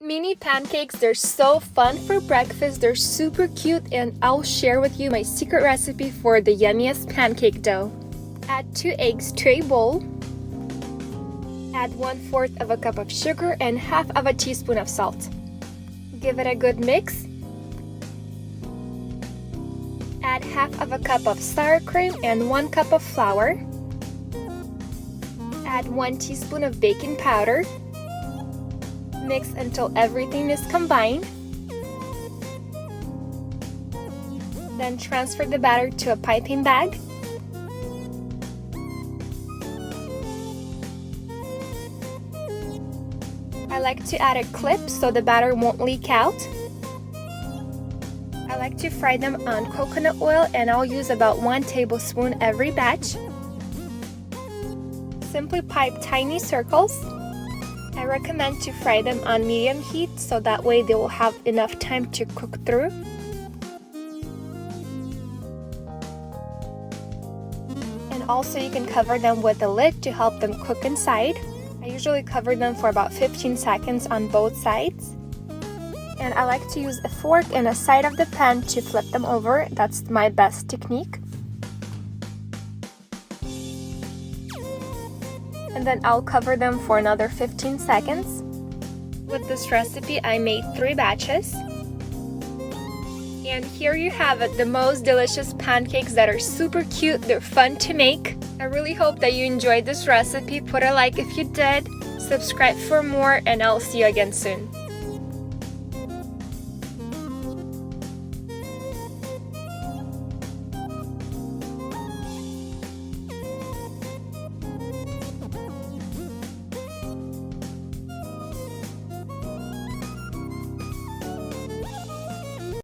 Mini pancakes, they're so fun for breakfast, they're super cute, and I'll share with you my secret recipe for the yummiest pancake dough. Add 2 eggs to a bowl. Add 1/4 of a cup of sugar and half of a teaspoon of salt. Give it a good mix. Add half of a cup of sour cream and 1 cup of flour. Add 1 teaspoon of baking powder. Mix until everything is combined. Then transfer the batter to a piping bag. I like to add a clip so the batter won't leak out. I like to fry them on coconut oil, and I'll use about 1 tablespoon every batch. Simply pipe tiny circles. I recommend to fry them on medium heat so that way they will have enough time to cook through. And also you can cover them with a lid to help them cook inside. I usually cover them for about 15 seconds on both sides. And I like to use a fork and a side of the pan to flip them over. That's my best technique. And then I'll cover them for another 15 seconds. With this recipe, I made 3 batches. And here you have it, the most delicious pancakes that are super cute, they're fun to make. I really hope that you enjoyed this recipe. Put a like if you did, subscribe for more, and I'll see you again soon.